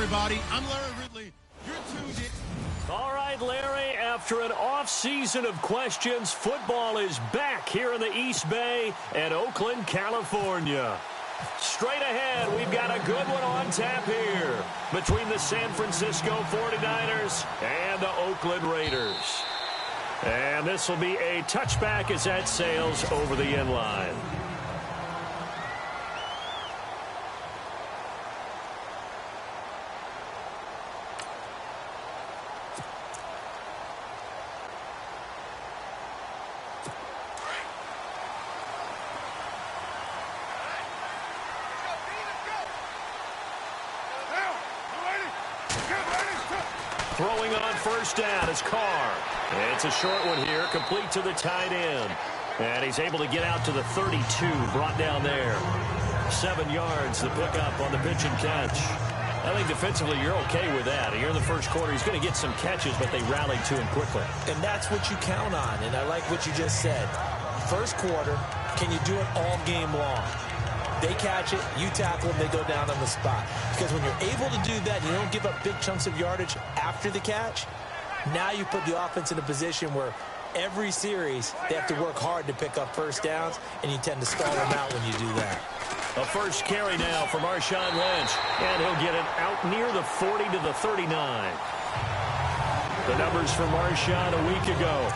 everybody. I'm Larry Ridley. You're tuned in. All right, Larry, after an off-season of questions, football is back here in the East Bay at Oakland, California. Straight ahead, we've got a good one on tap here between the San Francisco 49ers and the Oakland Raiders. And this will be a touchback as that sails over the end line. Throwing on first down is Carr. It's a short one here, complete to the tight end. And he's able to get out to the 32, brought down there. 7 yards, the pickup on the pitch and catch. I think defensively you're okay with that. Here in the first quarter, he's going to get some catches, but they rallied to him quickly. And that's what you count on, and I like what you just said. First quarter, can you do it all game long? They catch it, you tackle them, they go down on the spot. Because when you're able to do that, you don't give up big chunks of yardage after the catch, now you put the offense in a position where every series they have to work hard to pick up first downs, and you tend to stall them out when you do that. A first carry now for Marshawn Lynch, and he'll get it out near the 40 to the 39. The numbers for Marshawn a week ago.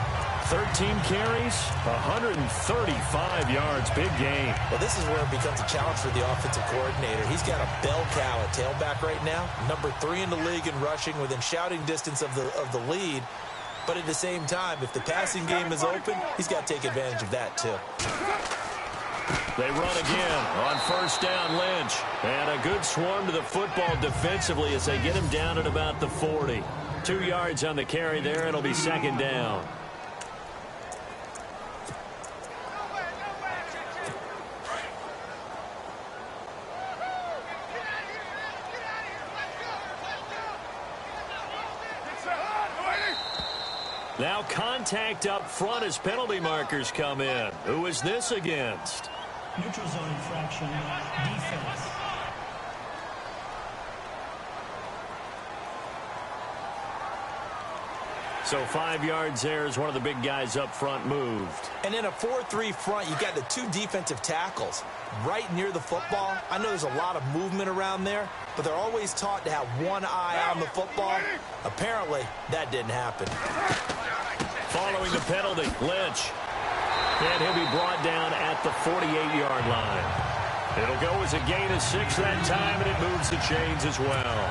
13 carries, 135 yards. Big game. Well, this is where it becomes a challenge for the offensive coordinator. He's got a bell cow at tailback right now. Number 3 in the league in rushing, within shouting distance of the lead. But at the same time, if the passing game is open, he's got to take advantage of that too. They run again on first down, Lynch. And a good swarm to the football defensively as they get him down at about the 40. 2 yards on the carry there, and it'll be second down. Now contact up front as penalty markers come in. Who is this against? Neutral zone infraction, defense. So 5 yards there as one of the big guys up front moved. And in a 4-3 front, you got the 2 defensive tackles right near the football. I know there's a lot of movement around there, but they're always taught to have one eye on the football. Apparently, that didn't happen. Following the penalty, Lynch. And he'll be brought down at the 48-yard line. It'll go as a gain of 6 that time, and it moves the chains as well.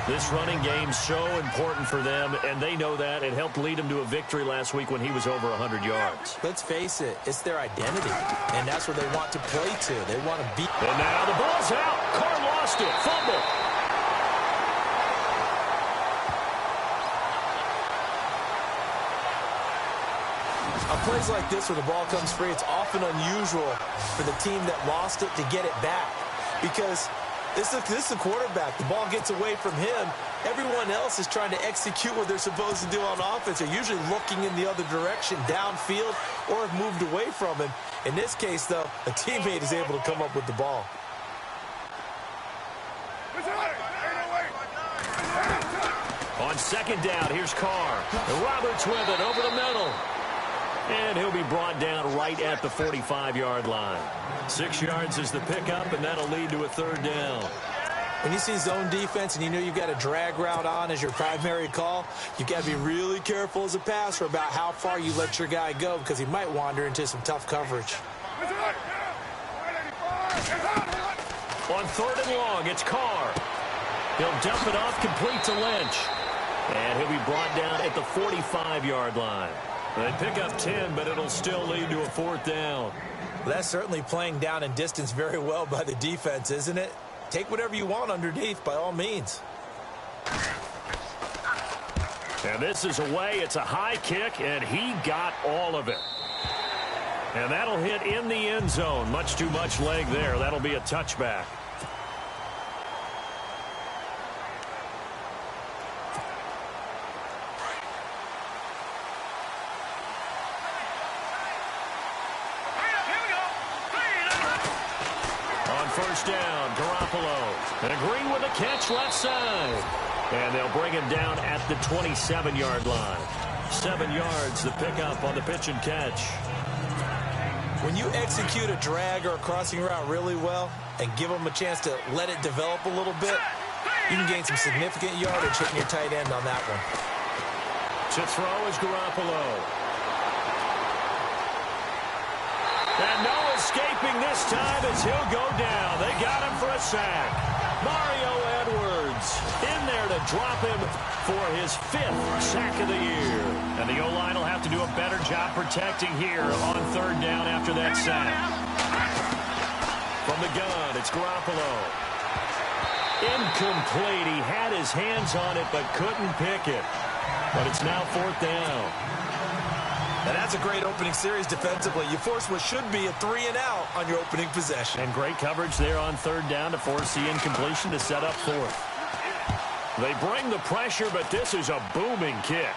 This running game's so important for them, and they know that. It helped lead them to a victory last week when he was over 100 yards. Let's face it, it's their identity, and that's where they want to play to. They want to beat. And now the ball's out. Carr lost it. Fumble. On plays like this where the ball comes free, it's often unusual for the team that lost it to get it back. Because this is a quarterback. The ball gets away from him. Everyone else is trying to execute what they're supposed to do on offense. They're usually looking in the other direction, downfield, or have moved away from him. In this case, though, a teammate is able to come up with the ball. On second down, here's Carr. And Roberts with it over the middle. And he'll be brought down right at the 45-yard line. 6 yards is the pickup, and that'll lead to a third down. When you see zone defense and you know you've got a drag route on as your primary call, you've got to be really careful as a passer about how far you let your guy go because he might wander into some tough coverage. On third and long, it's Carr. He'll dump it off, complete to Lynch. And he'll be brought down at the 45-yard line. They pick up 10, but it'll still lead to a fourth down. Well, that's certainly playing down in distance very well by the defense, isn't it? Take whatever you want underneath, by all means. And this is away. It's a high kick, and he got all of it. And that'll hit in the end zone. Much too much leg there. That'll be a touchback. first down. Garoppolo. And a Green with a catch left side. And they'll bring him down at the 27-yard line. 7 yards the pickup on the pitch and catch. When you execute a drag or a crossing route really well and give them a chance to let it develop a little bit, you can gain some significant yardage hitting your tight end on that one. To throw is Garoppolo. And no escaping this time as he'll go down. They got him for a sack. Mario Edwards in there to drop him for his 5th sack of the year. And the O-line will have to do a better job protecting here on 3rd down after that sack. From the gun, it's Garoppolo. Incomplete. He had his hands on it but couldn't pick it. But it's now 4th down. And that's a great opening series defensively. You force what should be a 3-and-out on your opening possession. And great coverage there on 3rd down to force the incompletion to set up 4th. They bring the pressure, but this is a booming kick.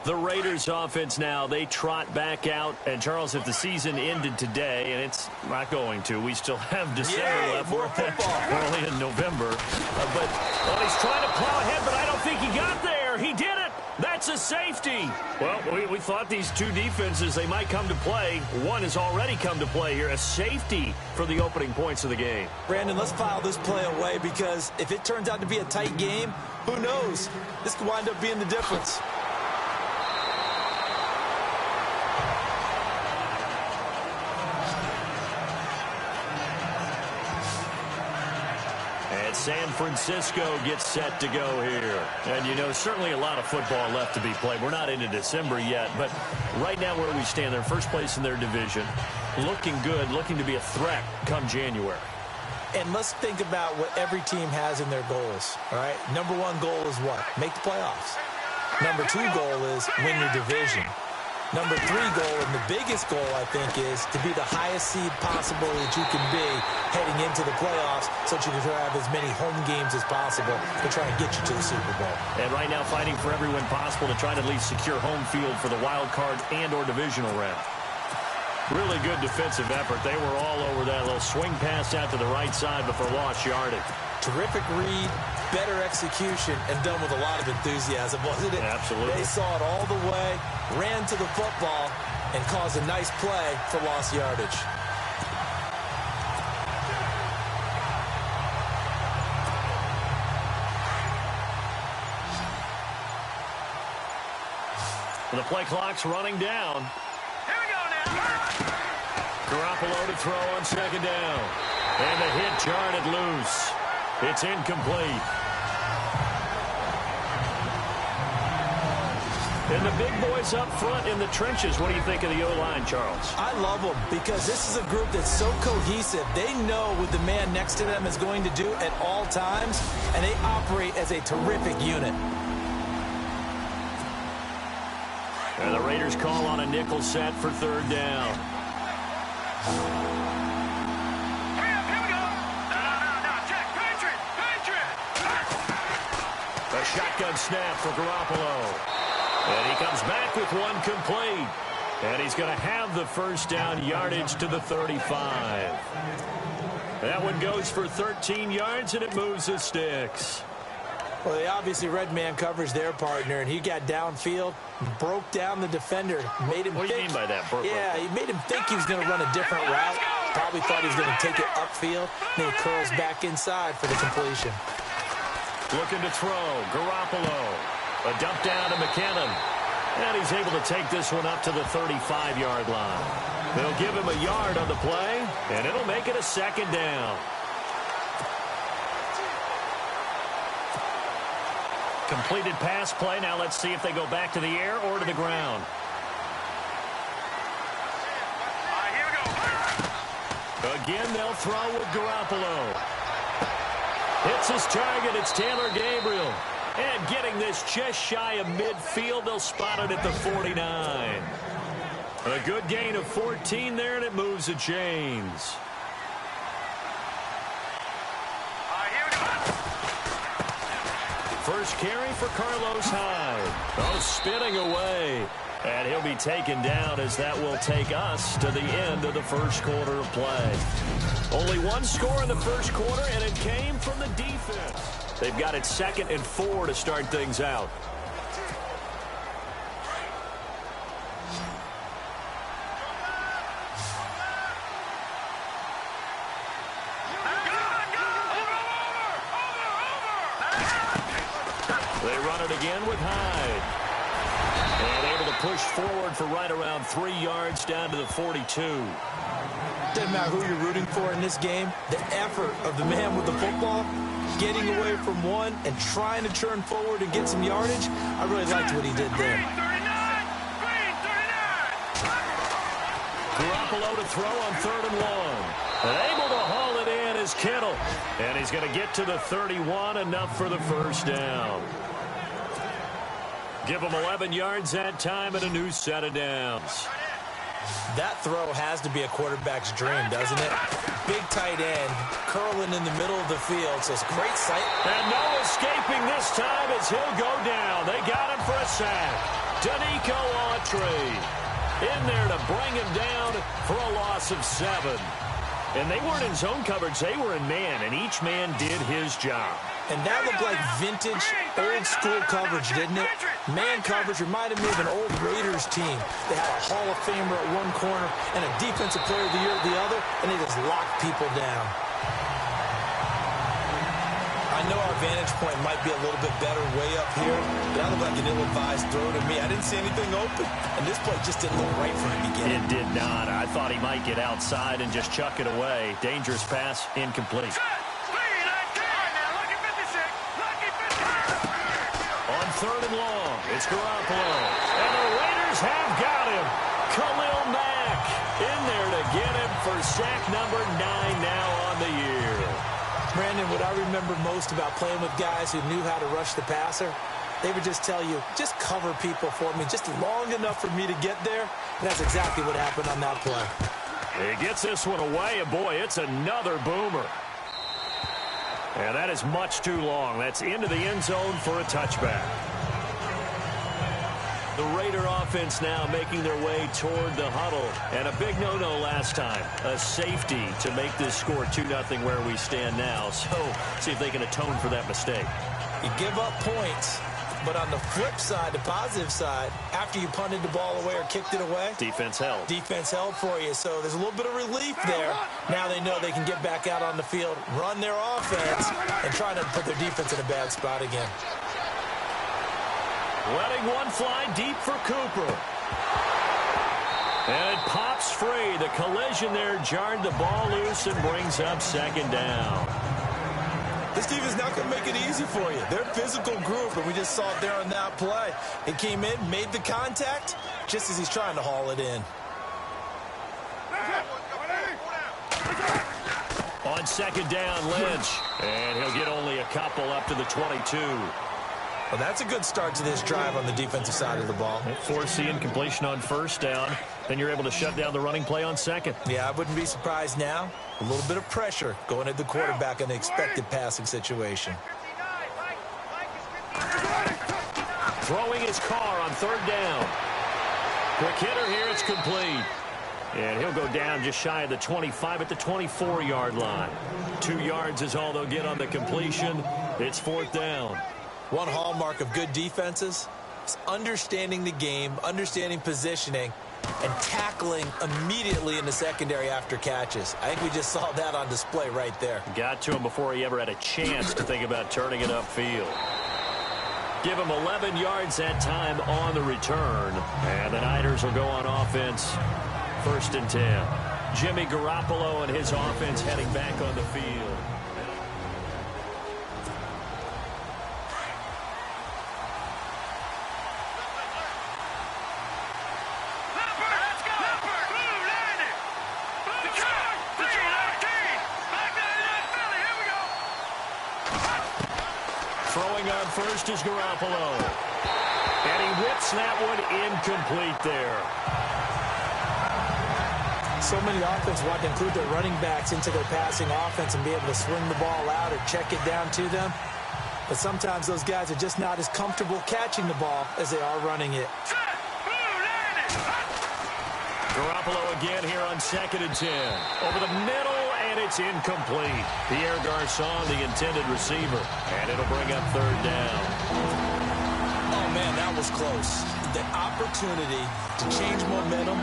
The Raiders offense now, they trot back out. And, Charles, if the season ended today, and it's not going to, we still have December left. More football. Early in November. But he's trying to plow ahead, but I don't think he got there. He did it. That's a safety. Well, we thought these two defenses, they might come to play. One has already come to play here. A safety for the opening points of the game. Brandon, let's file this play away because if it turns out to be a tight game, who knows? This could wind up being the difference. San Francisco gets set to go here. And, you know, certainly a lot of football left to be played. We're not into December yet, but right now where we stand, they're first place in their division. Looking good, looking to be a threat come January. And let's think about what every team has in their goals, all right? Number 1 goal is what? Make the playoffs. Number 2 goal is win your division. Number 3 goal, and the biggest goal, I think, is to be the highest seed possible that you can be heading into the playoffs so that you can have as many home games as possible to try and get you to the Super Bowl. And right now fighting for every win possible to try to at least secure home field for the wild card and or divisional round. Really good defensive effort. They were all over that little swing pass out to the right side before lost yardage. Terrific read, better execution, and done with a lot of enthusiasm, wasn't it? Absolutely. They saw it all the way, ran to the football, and caused a nice play for lost yardage. The play clock's running down. Here we go now. Garoppolo to throw on second down. And the hit jarred loose. It's incomplete. And the big boys up front in the trenches, what do you think of the O-line, Charles? I love them because this is a group that's so cohesive. They know what the man next to them is going to do at all times, and they operate as a terrific unit. And the Raiders call on a nickel set for third down. A shotgun snap for Garoppolo. And he comes back with one complete. And he's going to have the first down yardage to the 35. That one goes for 13 yards, and it moves the sticks. Well, they obviously read man coverage their partner, and he got downfield, broke down the defender, made him What do you mean by that? Yeah, he made him think he was going to run a different route. Probably thought he was going to take it upfield. Then he curls back inside for the completion. Looking to throw. Garoppolo. A dump down to McKinnon. And he's able to take this one up to the 35-yard line. They'll give him a yard on the play, and it'll make it a second down. Completed pass play. Now let's see if they go back to the air or to the ground. Here we go. Again, they'll throw with Garoppolo. Hits his target. It's Taylor Gabriel. And getting this just shy of midfield, they'll spot it at the 49. A good gain of 14 there, and it moves the chains. Here we go. First carry for Carlos Hyde. Oh, spinning away. And he'll be taken down as that will take us to the end of the first quarter of play. Only one score in the first quarter, and it came from the defense. They've got it 2nd and 4 to start things out. They run it again with Hyde. And able to push forward for right around 3 yards down to the 42. Doesn't matter who you're rooting for in this game. The effort of the man with the football, getting away from one and trying to turn forward and get some yardage, I really liked what he did there. Garoppolo to throw on 3rd and long. And able to haul it in is Kittle. And he's going to get to the 31, enough for the first down. Give him 11 yards that time and a new set of downs. That throw has to be a quarterback's dream, doesn't it? Big tight end, curling in the middle of the field, so it's a great sight. And no escaping this time as he'll go down. They got him for a sack. Danico Autry in there to bring him down for a loss of 7. And they weren't in zone coverage. They were in man, and each man did his job. And that looked like vintage, old-school coverage, didn't it? Man coverage reminded me of an old Raiders team. They had a Hall of Famer at one corner and a Defensive Player of the Year at the other, and they just locked people down. I know our vantage point might be a little bit better way up here, but that looked like an ill-advised throw to me. I didn't see anything open, and this play just didn't look right from the beginning. It did not. I thought he might get outside and just chuck it away. Dangerous pass, incomplete. On 3rd and long, it's Garoppolo. And the Raiders have got him. Khalil Mack in there to get him for sack number 9 now on the year. Brandon, what I remember most about playing with guys who knew how to rush the passer, they would just tell you, just cover people for me just long enough for me to get there. And that's exactly what happened on that play. He gets this one away, and boy, it's another boomer. And that is much too long. That's into the end zone for a touchback. The Raider offense now making their way toward the huddle. And a big no-no last time. A safety to make this score 2-0 where we stand now. So, see if they can atone for that mistake. You give up points, but on the flip side, the positive side, after you punted the ball away or kicked it away, defense held. Defense held for you. So there's a little bit of relief there. Now they know they can get back out on the field, run their offense, and try to put their defense in a bad spot again. Letting one fly deep for Cooper. And it pops free. The collision there jarred the ball loose and brings up 2nd down. This defense not going to make it easy for you. They're a physical group, and we just saw it there on that play. It came in, made the contact, just as he's trying to haul it in. On second down, Lynch. And he'll get only a couple up to the 22. Well, that's a good start to this drive on the defensive side of the ball. Force the incompletion on first down. Then you're able to shut down the running play on second. Yeah, I wouldn't be surprised now. A little bit of pressure going at the quarterback in the expected passing situation. Throwing his car on third down. Quick hitter here, it's complete. And he'll go down just shy of the 25 at the 24-yard line. 2 yards is all they'll get on the completion. It's fourth down. One hallmark of good defenses is understanding the game, understanding positioning, and tackling immediately in the secondary after catches. I think we just saw that on display right there. Got to him before he ever had a chance to think about turning it upfield. Give him 11 yards that time on the return. And the Niners will go on offense. First and 10. Jimmy Garoppolo and his offense heading back on the field. Throwing on first is Garoppolo. And he whips that one incomplete there. So many offenses want to include their running backs into their passing offense and be able to swing the ball out or check it down to them. But sometimes those guys are just not as comfortable catching the ball as they are running it. Garoppolo again here on second and 10. Over the middle, and it's incomplete. Pierre Garçon, the intended receiver. And it'll bring up third down. Oh, man, that was close. The opportunity to change momentum,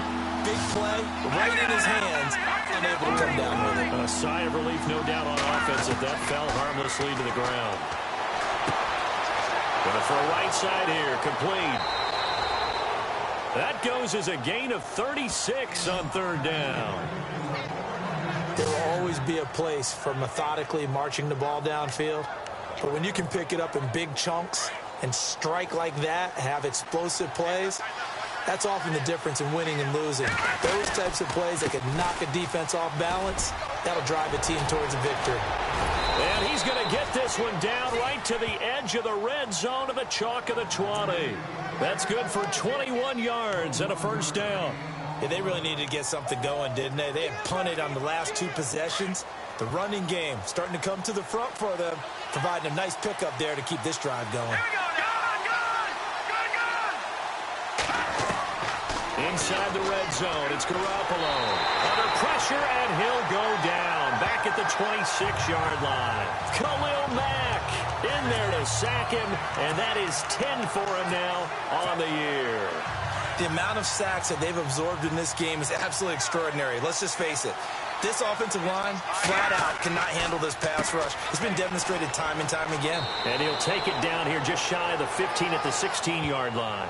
big play, right in his hands, unable to come down with it. A sigh of relief, no doubt, on offense if that fell harmlessly to the ground. Going for a right side here, complete. That goes as a gain of 36 on third down. There will always be a place for methodically marching the ball downfield. But when you can pick it up in big chunks and strike like that, have explosive plays, that's often the difference in winning and losing. Those types of plays that could knock a defense off balance, that'll drive a team towards a victory. And he's going to get this one down right to the edge of the red zone of the chalk of the 20. That's good for 21 yards and a first down. Yeah, they really needed to get something going, didn't they? They had punted on the last 2 possessions. The running game starting to come to the front for them, providing a nice pickup there to keep this drive going. Inside the red zone, it's Garoppolo. Under pressure, and he'll go down. Back at the 26-yard line. Khalil Mack in there to sack him, and that is 10 for him now on the year. The amount of sacks that they've absorbed in this game is absolutely extraordinary. Let's just face it. This offensive line, flat out, cannot handle this pass rush. It's been demonstrated time and time again. And he'll take it down here just shy of the 15 at the 16-yard line.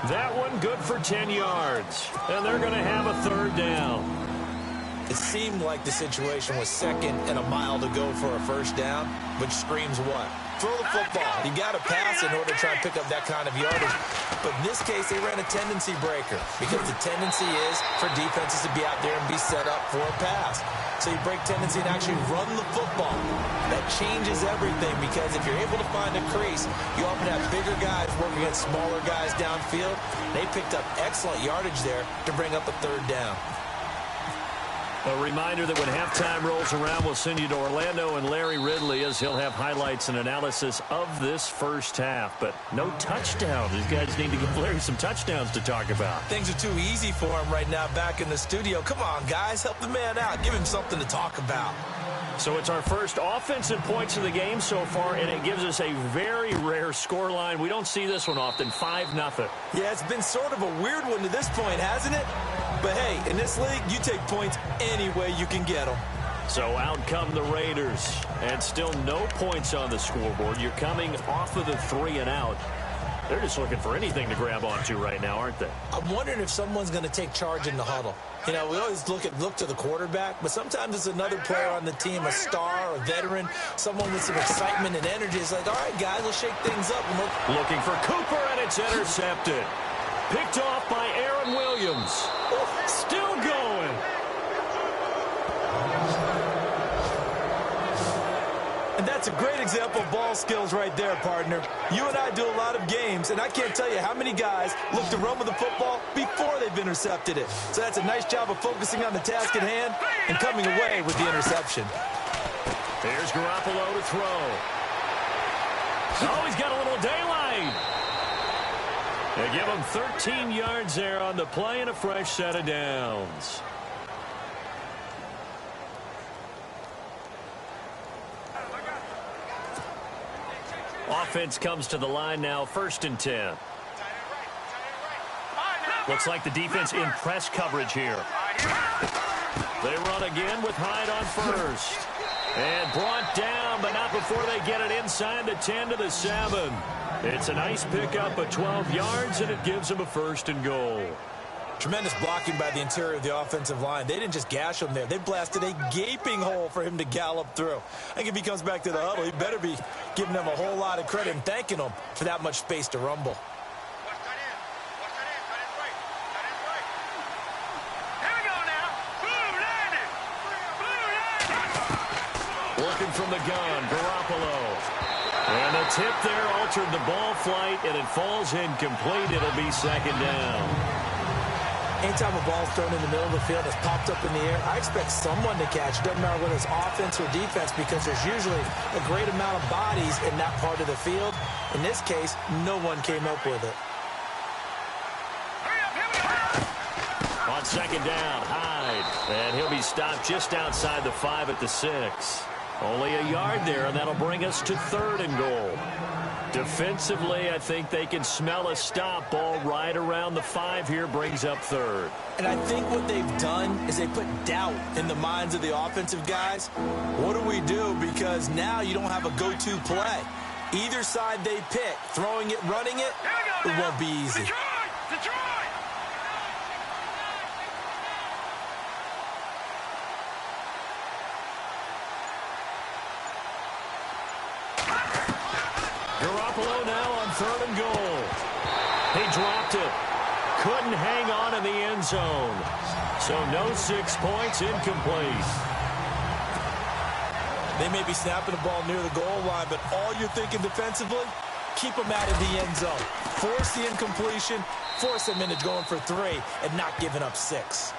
That one good for 10 yards. And they're going to have a third down. It seemed like the situation was second and a mile to go for a first down, which screams what? Throw the football. You got to pass in order to try and pick up that kind of yardage. But in this case, they ran a tendency breaker because the tendency is for defenses to be out there and be set up for a pass. So you break tendency and actually run the football. That changes everything because if you're able to find a crease, you often have bigger guys working against smaller guys downfield. They picked up excellent yardage there to bring up a third down. A reminder that when halftime rolls around, we'll send you to Orlando and Larry Ridley as he'll have highlights and analysis of this first half. But no touchdowns. These guys need to give Larry some touchdowns to talk about. Things are too easy for him right now back in the studio. Come on, guys. Help the man out. Give him something to talk about. So it's our first offensive points of the game so far, and it gives us a very rare scoreline. We don't see this one often, 5-0. Yeah, it's been sort of a weird one to this point, hasn't it? But, hey, in this league, you take points any way you can get them. So out come the Raiders, and still no points on the scoreboard. You're coming off of the 3 and out. They're just looking for anything to grab onto right now, aren't they? I'm wondering if someone's going to take charge in the huddle. You know, we always look to the quarterback, but sometimes it's another player on the team, a star, a veteran, someone with some excitement and energy. It's like, all right, guys, let's shake things up. Looking for Cooper, and it's intercepted. Picked off by Aaron Williams. Still going. And that's a great example of ball skills right there, partner. You and I do a lot of games, and I can't tell you how many guys look to run with the football before they've intercepted it. So that's a nice job of focusing on the task at hand and coming away with the interception. Here's Garoppolo to throw. Oh, he's got a little daylight. They give him 13 yards there on the play and a fresh set of downs. Offense comes to the line now, 1st and 10. Looks like the defense in press coverage here. They run again with Hyde on first. And brought down, but not before they get it inside the 10 to the 7. It's a nice pickup of 12 yards, and it gives them a 1st and goal. Tremendous blocking by the interior of the offensive line. They didn't just gash him there. They blasted a gaping hole for him to gallop through. I think if he comes back to the huddle, he better be giving them a whole lot of credit and thanking them for that much space to rumble. Working from the gun, Garoppolo. And the tip there altered the ball flight, and it falls incomplete. It'll be 2nd down. Anytime a ball's thrown in the middle of the field, it's popped up in the air, I expect someone to catch. Doesn't matter whether it's offense or defense, because there's usually a great amount of bodies in that part of the field. In this case, no one came up with it. On 2nd down, Hyde. And he'll be stopped just outside the 5 at the 6. Only a yard there, and that'll bring us to 3rd and goal. Defensively, I think they can smell a stop. Ball right around the 5 here, brings up 3rd. And I think what they've done is they put doubt in the minds of the offensive guys. What do we do? Because now you don't have a go-to play. Either side they pick, throwing it, running it, it won't be easy. Garoppolo now on 3rd and goal. He dropped it. Couldn't hang on in the end zone. So no 6 points, incomplete. They may be snapping the ball near the goal line, but all you're thinking defensively, keep them out of the end zone. Force the incompletion, force them into going for 3, and not giving up 6.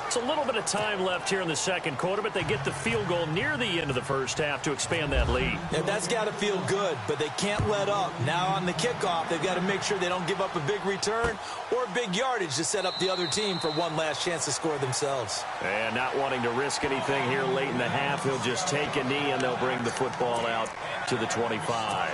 It's a little bit of time left here in the 2nd quarter, but they get the field goal near the end of the 1st half to expand that lead. Yeah, that's got to feel good, but they can't let up. Now on the kickoff, they've got to make sure they don't give up a big return or big yardage to set up the other team for one last chance to score themselves. And not wanting to risk anything here late in the half, he'll just take a knee, and they'll bring the football out to the 25.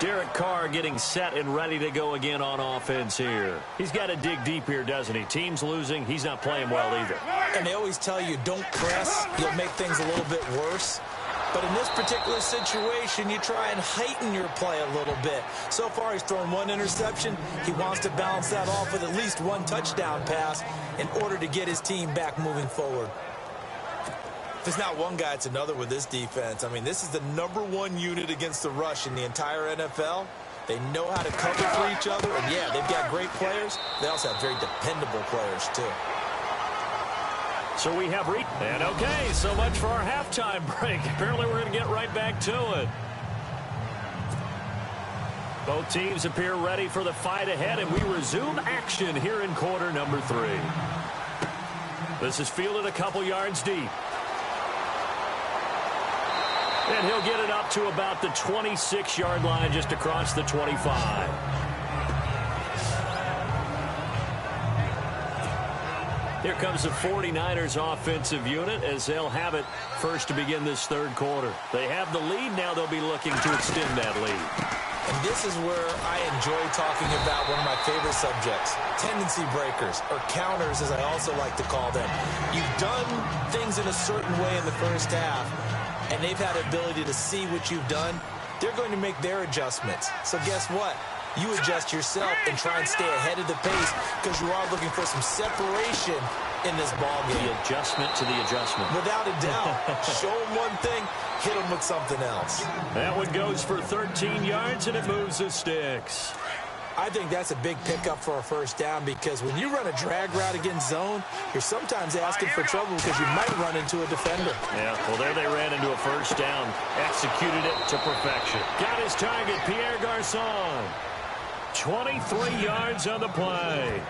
Derek Carr getting set and ready to go again on offense here. He's got to dig deep here, doesn't he? Team's losing. He's not playing well either. And they always tell you, don't press. You'll make things a little bit worse. But in this particular situation, you try and heighten your play a little bit. So far, he's thrown 1 interception. He wants to balance that off with at least 1 touchdown pass in order to get his team back moving forward. If it's not one guy, it's another with this defense. I mean, this is the #1 unit against the rush in the entire NFL. They know how to cover for each other, and yeah, they've got great players. They also have very dependable players, too. So we have and okay, so much for our halftime break. Apparently we're going to get right back to it. Both teams appear ready for the fight ahead, and we resume action here in quarter number 3. This is fielded a couple yards deep. And he'll get it up to about the 26-yard line, just across the 25. Here comes the 49ers offensive unit as they'll have it first to begin this 3rd quarter. They have the lead. Now they'll be looking to extend that lead. And this is where I enjoy talking about one of my favorite subjects, tendency breakers, or counters as I also like to call them. You've done things in a certain way in the 1st half, and they've had the ability to see what you've done they're going to make their adjustments. So guess what? You adjust yourself and try and stay ahead of the pace because you are looking for some separation in this ball game. The adjustment to the adjustment. Without a doubt. Show them one thing, hit them with something else. That one goes for 13 yards, and it moves the sticks. I think that's a big pickup for a first down because when you run a drag route against zone, you're sometimes asking for trouble because you might run into a defender. Yeah, well, there they ran into a first down. Executed it to perfection. Got his target, Pierre Garçon. 23 yards on the play.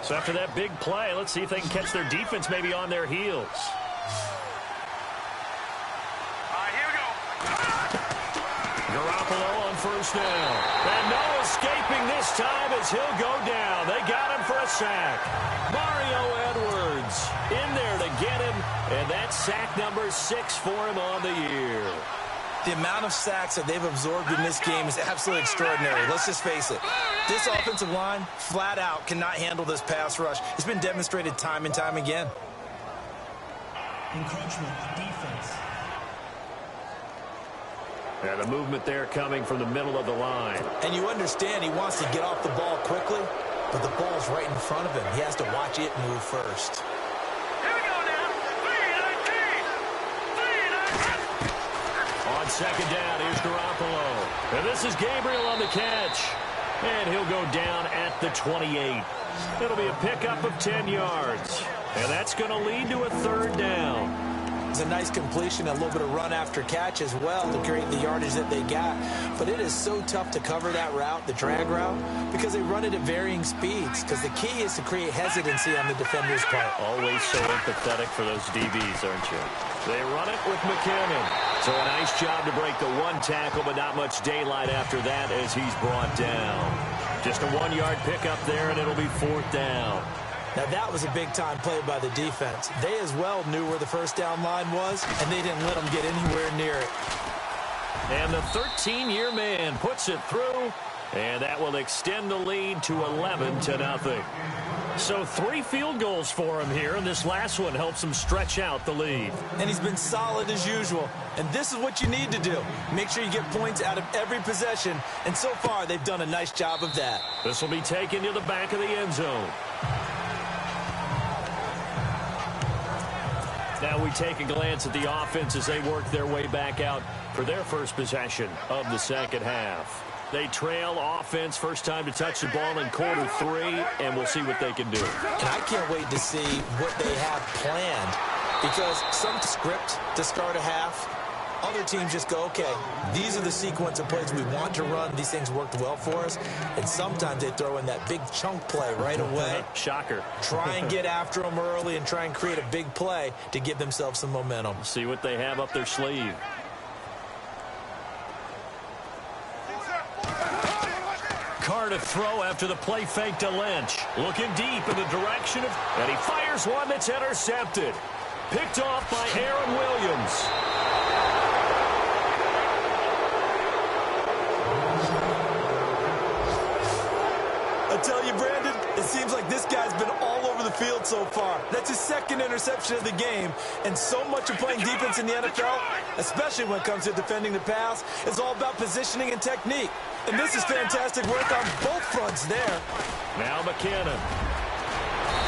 So after that big play, let's see if they can catch their defense maybe on their heels. Here we go. Garoppolo on first down. And no escaping this time as he'll go down. They got him for a sack. Mario Edwards in there to get him. And that's sack number 6 for him on the year. The amount of sacks that they've absorbed in this game is absolutely extraordinary. Let's just face it. This offensive line, flat out, cannot handle this pass rush. It's been demonstrated time and time again. Encroachment, defense. And a movement there coming from the middle of the line. And you understand he wants to get off the ball quickly, but the ball's right in front of him. He has to watch it move first. Here we go now. 3-19. On second down, here's Garoppolo. And this is Gabriel on the catch. And he'll go down at the 28. It'll be a pickup of 10 yards. And that's going to lead to a third down. It's a nice completion, a little bit of run after catch as well to create the yardage that they got. But it is so tough to cover that route, the drag route, because they run it at varying speeds. Because the key is to create hesitancy on the defender's part. Always so empathetic for those DBs, aren't you? They run it with McKinnon. So a nice job to break the one tackle, but not much daylight after that as he's brought down. Just a 1-yard pickup there, and it'll be fourth down. Now, that was a big-time play by the defense. They as well knew where the first down line was, and they didn't let them get anywhere near it. And the 13-year man puts it through, and that will extend the lead to 11-0. So 3 field goals for him here, and this last one helps him stretch out the lead. And he's been solid as usual. And this is what you need to do. Make sure you get points out of every possession, and so far they've done a nice job of that. This will be taken to the back of the end zone. Now we take a glance at the offense as they work their way back out for their first possession of the second half. They trail offense, first time to touch the ball in quarter 3, and we'll see what they can do. And I can't wait to see what they have planned, because some script to start a half, other teams just go, okay, these are the sequence of plays we want to run. These things worked well for us. And sometimes they throw in that big chunk play right away. Shocker. Try and get after them early and try and create a big play to give themselves some momentum. See what they have up their sleeve. Carr to throw after the play fake to Lynch. Looking deep in the direction of... And he fires one that's intercepted. Picked off by Aaron Williams. I tell you, Brandon, it seems like this guy's been all over the field so far. That's his second interception of the game. And so much of playing defense in the NFL, especially when it comes to defending the pass, is all about positioning and technique. And this is fantastic work on both fronts there. Now McKinnon.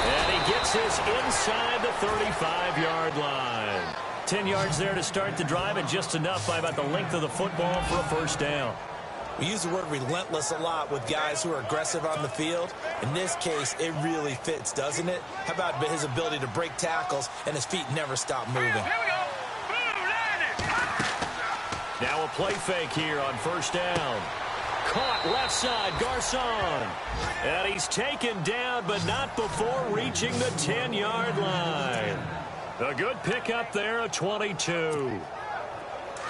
And he gets this inside the 35-yard line. 10 yards there to start the drive, and just enough by about the length of the football for a first down. We use the word relentless a lot with guys who are aggressive on the field. In this case, it really fits, doesn't it? How about his ability to break tackles and his feet never stop moving? Here we go. Boom, landed. Now a play fake here on first down. Caught left side, Garçon. And he's taken down, but not before reaching the 10-yard line. A good pickup there, a 22.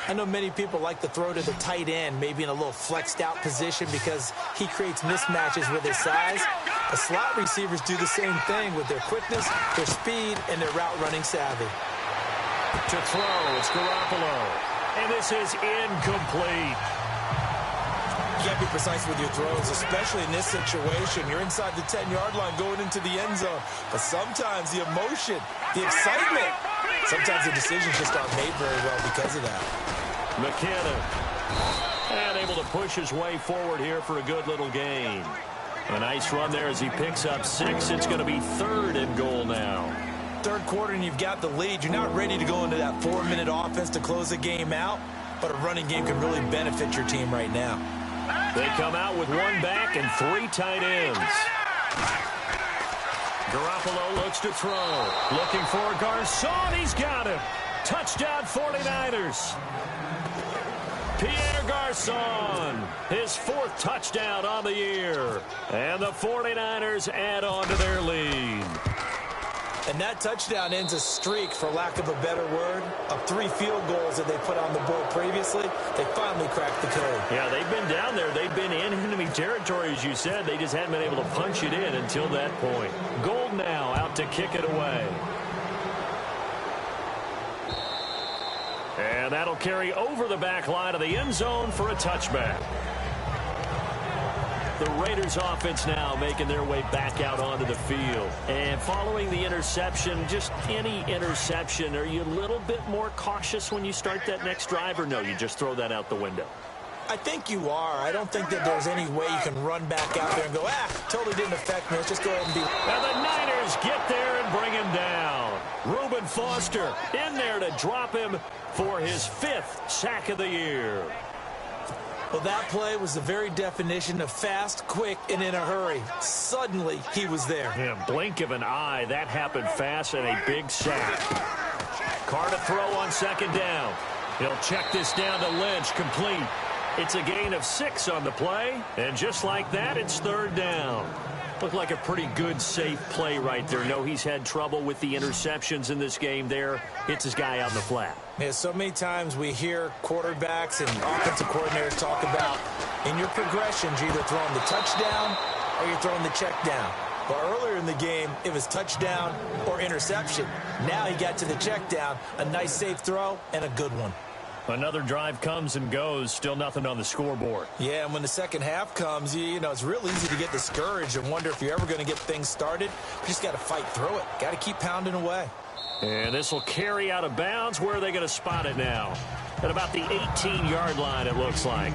I know many people like to throw to the tight end, maybe in a little flexed out position because he creates mismatches with his size. The slot receivers do the same thing with their quickness, their speed, and their route running savvy. To throw, it's Garoppolo. And this is incomplete. You can't be precise with your throws, especially in this situation. You're inside the 10-yard line going into the end zone. But sometimes the emotion, the excitement sometimes the decisions just aren't made very well because of that. McKinnon. And able to push his way forward here for a good little gain. A nice run there as he picks up 6. It's going to be 3rd and goal now. Third quarter and you've got the lead. You're not ready to go into that 4-minute offense to close the game out, but a running game can really benefit your team right now. They come out with 1 back and 3 tight ends. Garoppolo looks to throw. Looking for Garcon. He's got him. Touchdown 49ers. Pierre Garcon, his 4th touchdown on the year. And the 49ers add on to their lead. And that touchdown ends a streak, for lack of a better word, of 3 field goals that they put on the board previously. They finally cracked the code. Yeah, they've been down there. They've been in enemy territory, as you said. They just hadn't been able to punch it in until that point. Gold now out to kick it away. And that'll carry over the back line of the end zone for a touchback. The Raiders offense now making their way back out onto the field. And following the interception, just any interception, are you a little bit more cautious when you start that next drive, or no, you just throw that out the window? I think you are. I don't think that there's any way you can run back out there and go, totally didn't affect me. Let's just go ahead and be. And the Niners get there and bring him down. Reuben Foster in there to drop him for his 5th sack of the year. Well, that play was the very definition of fast, quick, and in a hurry. Suddenly, he was there. Yeah, blink of an eye. That happened fast and a big sack. Carr to throw on 2nd down. He'll check this down to Lynch. Complete. It's a gain of 6 on the play. And just like that, it's 3rd down. Looked like a pretty good, safe play right there. No, he's had trouble with the interceptions in this game there. Hits his guy out in the flat. Yeah, so many times we hear quarterbacks and offensive coordinators talk about, in your progressions, you're either throwing the touchdown or you're throwing the check down. But earlier in the game, it was touchdown or interception. Now he got to the check down, a nice safe throw, and a good one. Another drive comes and goes, still nothing on the scoreboard. Yeah, and when the second half comes, you know, it's real easy to get discouraged and wonder if you're ever going to get things started. You just got to fight through it. Got to keep pounding away. And this will carry out of bounds. Where are they going to spot it now? At about the 18-yard line, it looks like.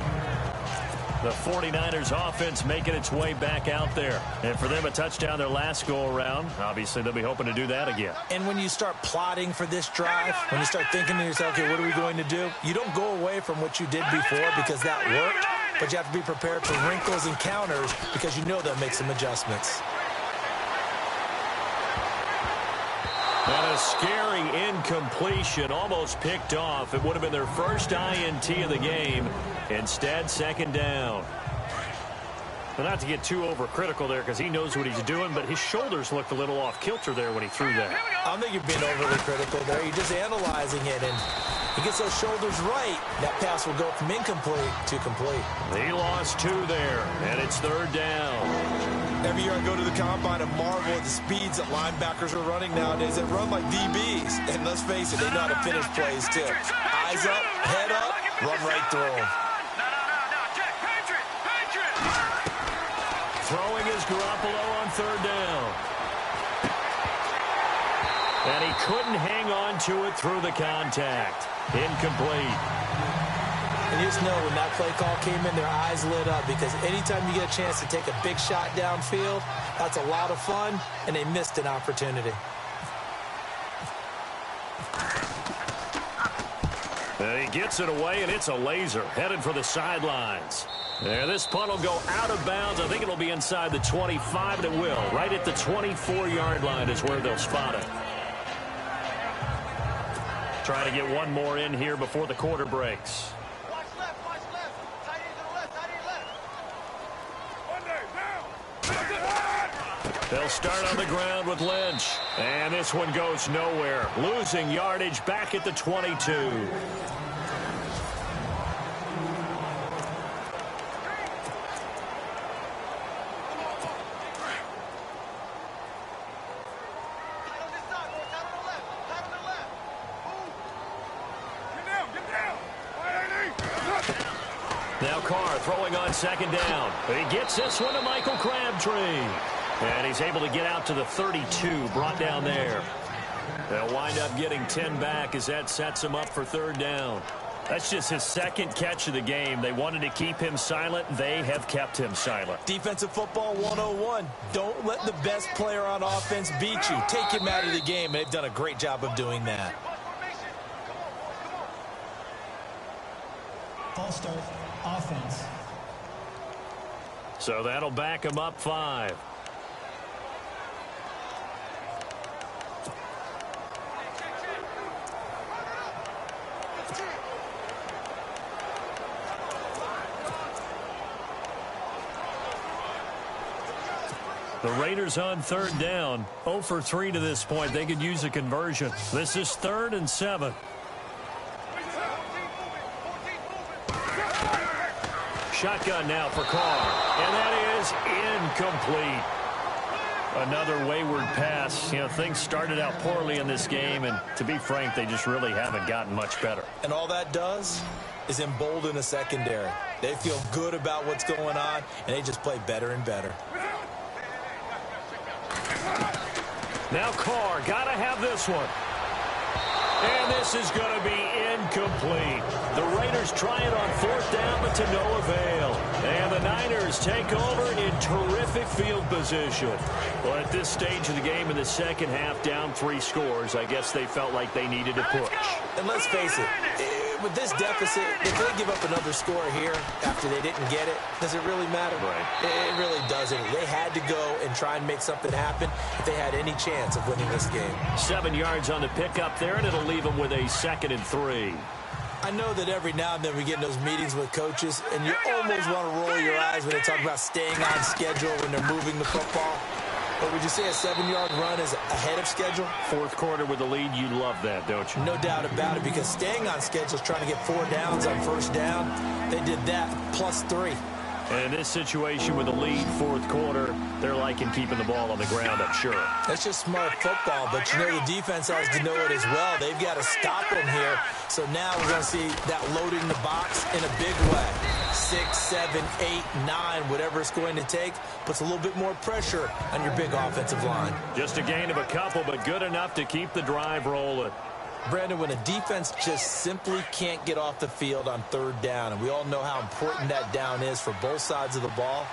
The 49ers offense making its way back out there. And for them, a touchdown their last go-around. Obviously, they'll be hoping to do that again. And when you start plotting for this drive, when you start thinking to yourself, okay, what are we going to do? You don't go away from what you did before because that worked, but you have to be prepared for wrinkles and counters because you know they'll make some adjustments. And a scary incompletion, almost picked off. It would have been their first INT of the game. Instead, 2nd down. Well, not to get too overcritical there because he knows what he's doing, but his shoulders looked a little off kilter there when he threw that. I don't think you're being overly critical there. You're just analyzing it, and he gets those shoulders right. That pass will go from incomplete to complete. He lost 2 there, and it's 3rd down. Every year I go to the combine and marvel at the speeds that linebackers are running nowadays. They run like DBs. And let's face it, they know how to finish plays too. Eyes up, head up, run right through them. Throwing is Garoppolo on 3rd down. And he couldn't hang on to it through the contact. Incomplete. And you just know when that play call came in, their eyes lit up because anytime you get a chance to take a big shot downfield, that's a lot of fun, and they missed an opportunity. And he gets it away, and it's a laser headed for the sidelines. There, this punt will go out of bounds. I think it'll be inside the 25, and it will. Right at the 24-yard line is where they'll spot it. Trying to get one more in here before the quarter breaks. They'll start on the ground with Lynch. And this one goes nowhere. Losing yardage back at the 22. Now Carr throwing on 2nd down. He gets this one to Michael Crabtree. And he's able to get out to the 32, brought down there. They'll wind up getting 10 back as that sets him up for third down. That's just his second catch of the game. They wanted to keep him silent. They have kept him silent. Defensive football 101. Don't let the best player on offense beat you. Take him out of the game. They've done a great job of doing that. False start, offense. So that'll back him up 5. The Raiders on third down. 0 for 3 to this point. They could use a conversion. This is 3rd and 7. Shotgun now for Carr. And that is incomplete. Another wayward pass. You know, things started out poorly in this game, and to be frank, they just really haven't gotten much better. And all that does is embolden a secondary. They feel good about what's going on, and they just play better and better. Now Carr, got to have this one. And this is going to be incomplete. The Raiders try it on 4th down, but to no avail. And the Niners take over in terrific field position. Well, at this stage of the game in the second half, down 3 scores, I guess they felt like they needed a push. And let's face it, with this deficit, if they give up another score here after they didn't get it, does it really matter? Right. It really doesn't. They had to go and try and make something happen if they had any chance of winning this game. 7 yards on the pickup there, and it'll leave them with a 2nd and 3. I know that every now and then we get in those meetings with coaches, and you almost want to roll your eyes when they talk about staying on schedule when they're moving the football. But would you say a 7-yard run is ahead of schedule? 4th quarter with the lead, you love that, don't you? No doubt about it, because staying on schedule is trying to get 4 downs on 1st down. They did that plus 3. And in this situation with the lead, 4th quarter, they're liking keeping the ball on the ground, I'm sure. That's just smart football, but you know the defense has to know it as well. They've got to stop them here. So now we're going to see that loading the box in a big way. 6, 7, 8, 9, whatever it's going to take, puts a little bit more pressure on your big offensive line. Just a gain of a couple, but good enough to keep the drive rolling. Brandon, when a defense just simply can't get off the field on 3rd down, and we all know how important that down is for both sides of the ball,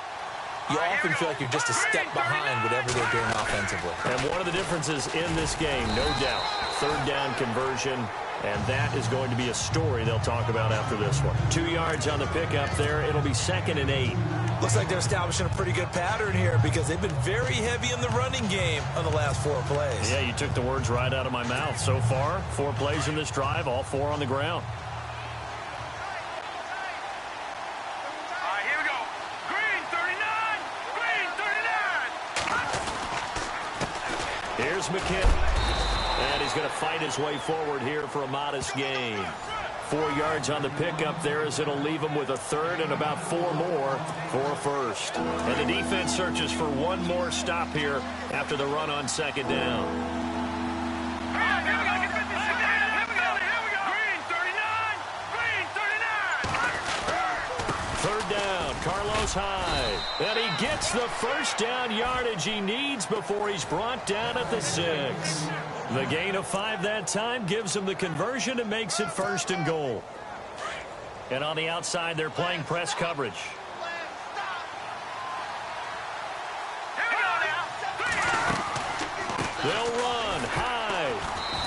you often feel like you're just a step behind whatever they're doing offensively. And one of the differences in this game, no doubt, 3rd down conversion, and that is going to be a story they'll talk about after this one. 2 yards on the pickup there. It'll be 2nd and 8. Looks like they're establishing a pretty good pattern here because they've been very heavy in the running game on the last 4 plays. Yeah, you took the words right out of my mouth. So far, 4 plays in this drive, all 4 on the ground. All right, here we go. Green 39. Green 39. Here's McKinnon. And he's going to fight his way forward here for a modest gain. 4 yards on the pickup there as it'll leave him with a 3rd and about 4 more for a 1st. And the defense searches for one more stop here after the run on 2nd down. Here we go. Green 39. Green 39. 3rd down, Carlos Hyde. And he gets the 1st down yardage he needs before he's brought down at the 6. The gain of 5 that time gives him the conversion and makes it 1st and goal. And on the outside, they're playing press coverage. They'll run high.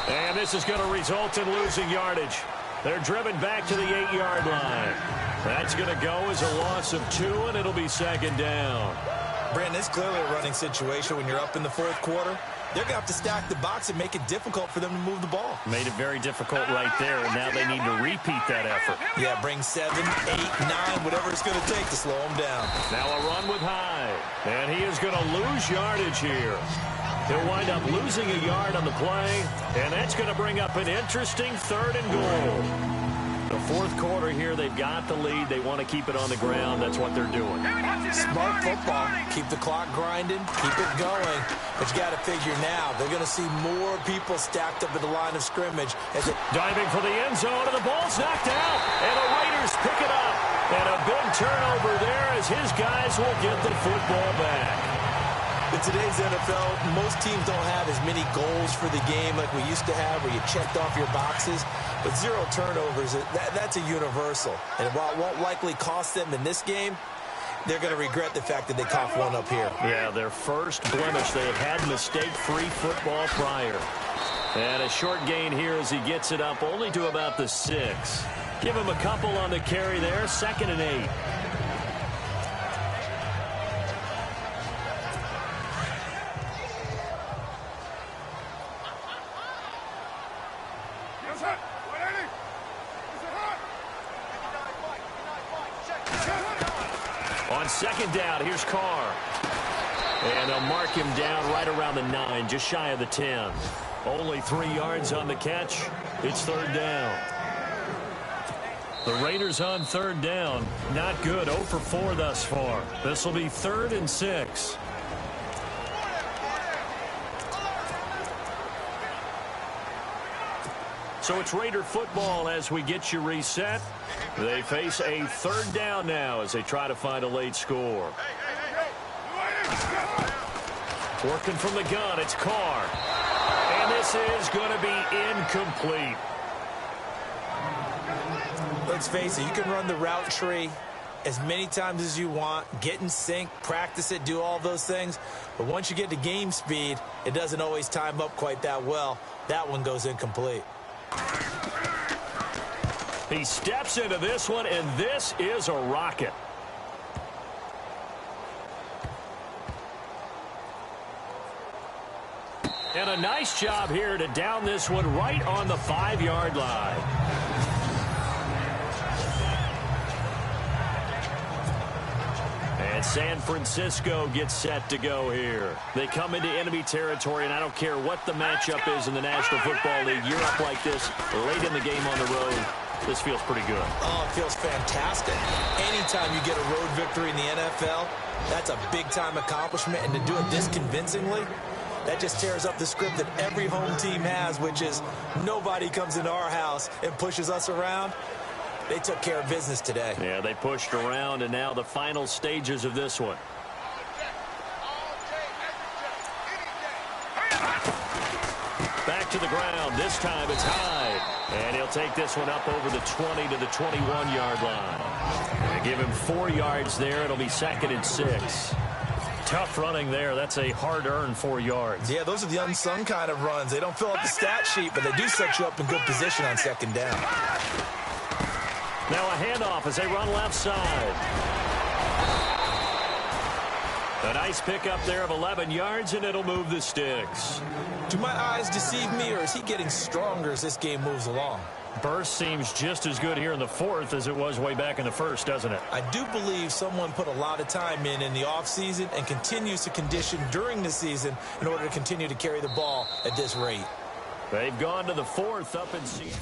And this is going to result in losing yardage. They're driven back to the 8-yard line. That's going to go as a loss of 2, and it'll be 2nd down. Brandon, it's clearly a running situation when you're up in the 4th quarter. They're going to have to stack the box and make it difficult for them to move the ball. Made it very difficult right there, and now they need to repeat that effort. Yeah, bring 7, 8, 9, whatever it's going to take to slow them down. Now a run with Hyde, and he is going to lose yardage here. He'll wind up losing a yard on the play, and that's going to bring up an interesting 3rd and goal. The 4th quarter here, they've got the lead. They want to keep it on the ground. That's what they're doing. Smart football. Keep the clock grinding. Keep it going. But you got to figure now, they're going to see more people stacked up at the line of scrimmage. As it diving for the end zone, and the ball's knocked out. And the Raiders pick it up. And a big turnover there as his guys will get the football back. In today's NFL, most teams don't have as many goals for the game like we used to have, where you checked off your boxes. But 0 turnovers, that's a universal. And while it won't likely cost them in this game, they're going to regret the fact that they coughed one up here. Yeah, their first blemish. They have had mistake-free football prior. And a short gain here as he gets it up only to about the 6. Give him a couple on the carry there, 2nd and 8. On 2nd down, here's Carr. And they'll mark him down right around the 9, just shy of the 10. Only 3 yards on the catch. It's 3rd down. The Raiders on 3rd down. Not good. 0 for 4 thus far. This will be 3rd and 6. So it's Raider football as we get you reset. They face a 3rd down now as they try to find a late score. Working from the gun, it's Carr. And this is going to be incomplete. Let's face it, you can run the route tree as many times as you want, get in sync, practice it, do all those things. But once you get to game speed, it doesn't always time up quite that well. That one goes incomplete. He steps into this one, and this is a rocket. And a nice job here to down this one right on the 5-yard line. And San Francisco gets set to go here. They come into enemy territory, and I don't care what the matchup is in the National Football League. You're up like this late in the game on the road. This feels pretty good. Oh, it feels fantastic. Anytime you get a road victory in the NFL, that's a big-time accomplishment. And to do it this convincingly, that just tears up the script that every home team has, which is nobody comes into our house and pushes us around. They took care of business today. Yeah, they pushed around, and now the final stages of this one. Back to the ground. This time it's Hyde. And he'll take this one up over the 20 to the 21-yard line. And give him 4 yards there. It'll be 2nd and 6. Tough running there. That's a hard-earned 4 yards. Yeah, those are the unsung kind of runs. They don't fill up the stat sheet, but they do set you up in good position on 2nd down. Now a handoff as they run left side. A nice pickup there of 11 yards, and it'll move the sticks. Do my eyes deceive me, or is he getting stronger as this game moves along? Burst seems just as good here in the 4th as it was way back in the 1st, doesn't it? I do believe someone put a lot of time in the offseason and continues to condition during the season in order to continue to carry the ball at this rate. They've gone to the 4th up in Seattle.